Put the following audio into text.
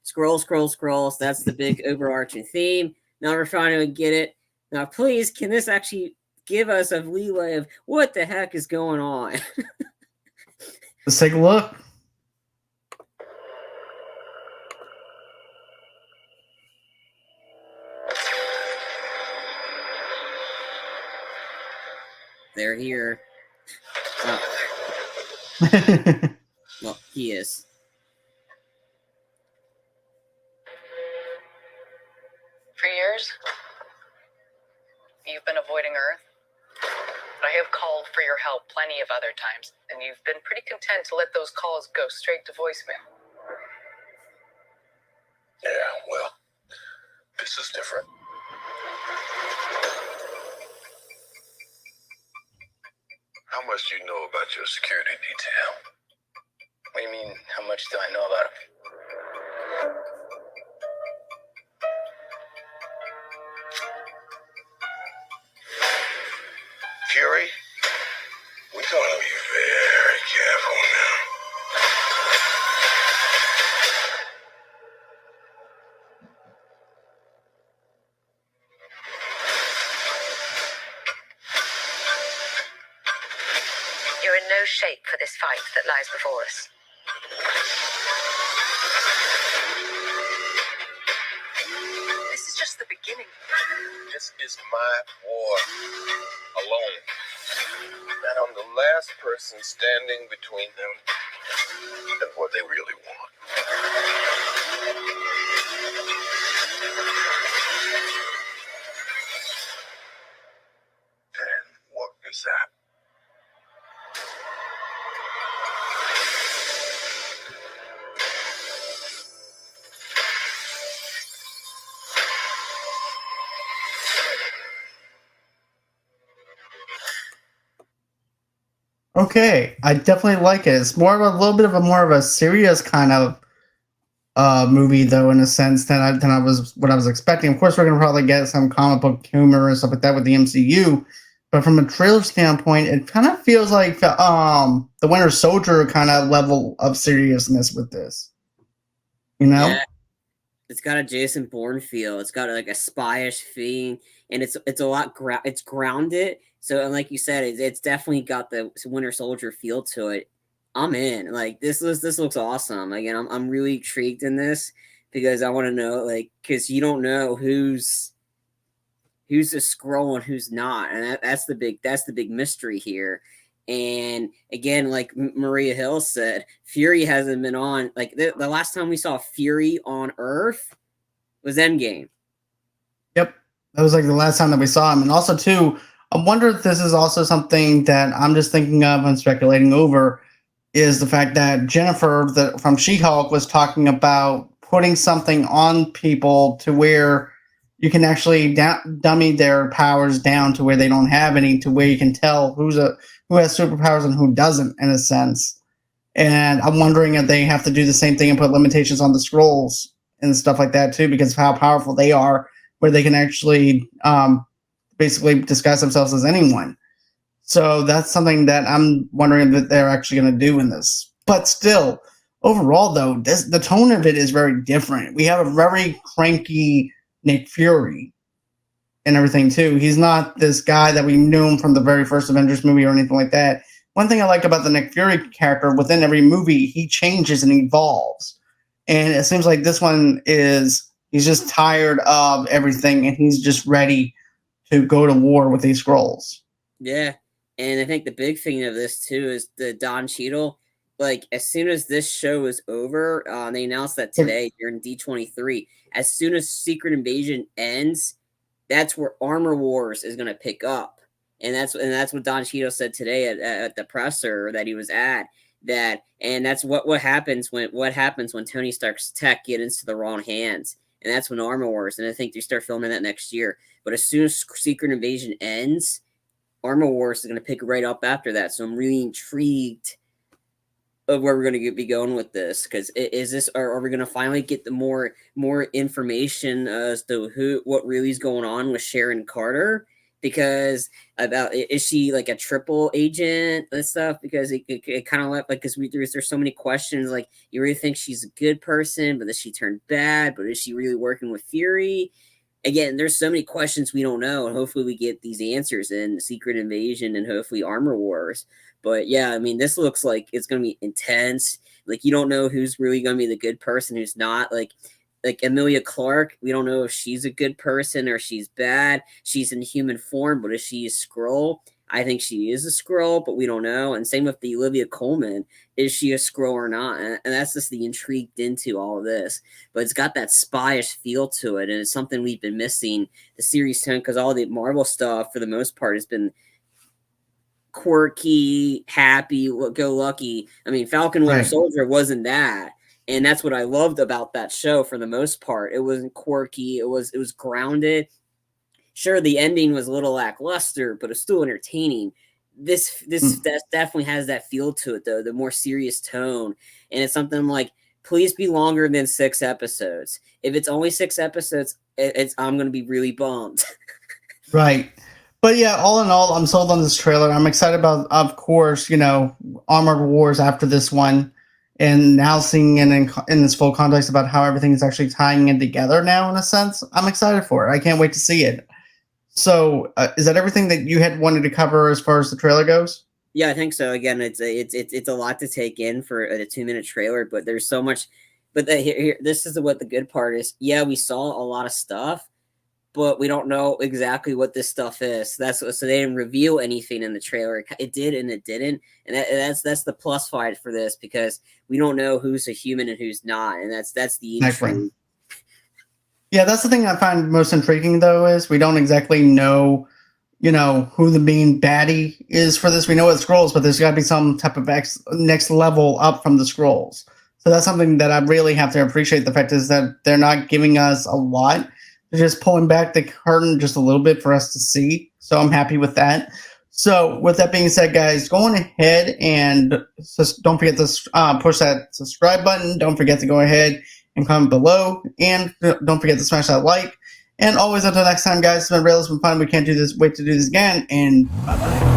scrolls. That's the big overarching theme. Now we're trying to get it. Now, please, can this actually give us a leeway of what the heck is going on? Let's take a look. They're here. Well, he is. For years, you've been avoiding Earth. I have called for your help plenty of other times, and you've been pretty content to let those calls go straight to voicemail. Yeah, well, this is different. How much do you know about your security detail? What do you mean, how much do I know about him? Fury, we're gonna be very careful now. You're in no shape for this fight that lies before us. This is just the beginning. This is my war alone. And I'm the last person standing between them and what they really want. And what is that? Okay, I definitely like it. It's more of a little bit of a more of a serious kind of movie, though, in a sense than I was what I was expecting. Of course, we're gonna probably get some comic book humor and stuff like that with the MCU, but from a trailer standpoint, it kind of feels like the Winter Soldier kind of level of seriousness with this. You know? Yeah. It's got a Jason Bourne feel. It's got like a spyish thing, and it's a lot it's grounded. So, and like you said, it's definitely got the Winter Soldier feel to it. I'm in. Like this looks awesome. Again, I'm really intrigued in this because I want to know, like, because you don't know who's a Skrull and who's not, and that's the big mystery here. And again, like Maria Hill said, Fury hasn't been on. Like the last time we saw Fury on Earth was Endgame. Yep, that was like the last time that we saw him. And also, too, I wonder if this is also something that I'm just thinking of and speculating over. Is the fact that Jennifer from She-Hulk was talking about putting something on people to where you can actually dummy their powers down to where they don't have any, to where you can tell who has superpowers and who doesn't, in a sense. And I'm wondering if they have to do the same thing and put limitations on the Skrulls and stuff like that too, because of how powerful they are, where they can actually basically disguise themselves as anyone. So that's something that I'm wondering that they're actually going to do in this. But still, overall, though, the tone of it is very different. We have a very cranky Nick Fury and everything, too. He's not this guy that we knew him from the very first Avengers movie or anything like that. One thing I like about the Nick Fury character, within every movie, he changes and evolves. And it seems like this one he's just tired of everything, and he's just ready to go to war with these Skrulls. Yeah. And I think the big thing of this, too, is the Don Cheadle. Like, as soon as this show is over, they announced that today during D23. As soon as Secret Invasion ends, that's where Armor Wars is going to pick up. And that's what Don Cheadle said today at the presser that he was at. And that's what happens when Tony Stark's tech get into the wrong hands. And that's when Armor Wars. And I think they start filming that next year. But as soon as Secret Invasion ends, Armor Wars is going to pick right up after that. So I'm really intrigued of where we're going to be going with this. Because are we going to finally get the more information as to what really is going on with Sharon Carter? because about is she like a triple agent and stuff, because it kind of left like, because there's so many questions, like you really think she's a good person, but does she turn bad, but is she really working with Fury? Again, there's so many questions we don't know, and hopefully we get these answers in Secret Invasion and hopefully Armor Wars. But yeah, I mean, this looks like it's going to be intense. Like, you don't know who's really going to be the good person, who's not. Like Emilia Clarke, we don't know if she's a good person or she's bad. She's in human form, but is she a Skrull? I think she is a Skrull, but we don't know. And same with the Olivia Colman. Is she a Skrull or not? And that's just the intrigued into all of this. But it's got that spyish feel to it, and it's something we've been missing the series 10, because all the Marvel stuff, for the most part, has been quirky, happy, go lucky. I mean, Falcon Winter Soldier wasn't that. And that's what I loved about that show for the most part. It wasn't quirky. It was grounded. Sure, the ending was a little lackluster, but it's still entertaining. This definitely has that feel to it, though, the more serious tone. And it's something like, please be longer than 6 episodes. If it's only 6 episodes, I'm going to be really bummed. Right. But yeah, all in all, I'm sold on this trailer. I'm excited about, of course, Armored Wars after this one. And now seeing it in this full context about how everything is actually tying in together now, in a sense, I'm excited for it. I can't wait to see it. So, is that everything that you had wanted to cover as far as the trailer goes? Yeah, I think so. Again, it's a lot to take in for a 2-minute trailer, but there's so much. But here, this is what the good part is. Yeah, we saw a lot of stuff, but we don't know exactly what this stuff is. So they didn't reveal anything in the trailer. It did and it didn't, and that's the plus side for this, because we don't know who's a human and who's not, and that's the intrigue. Yeah, that's the thing I find most intriguing, though, is we don't exactly know, who the main baddie is for this. We know it's Skrulls, but there's got to be some type of next level up from the Skrulls. So that's something that I really have to appreciate. The fact is that they're not giving us a lot. They're just pulling back the curtain just a little bit for us to see. So I'm happy with that. So with that being said, guys, go on ahead and don't forget to push that subscribe button. Don't forget to go ahead and comment below. And don't forget to smash that like. And always until next time, guys, it's been real. It's been fun. We can't wait to do this again. And bye-bye.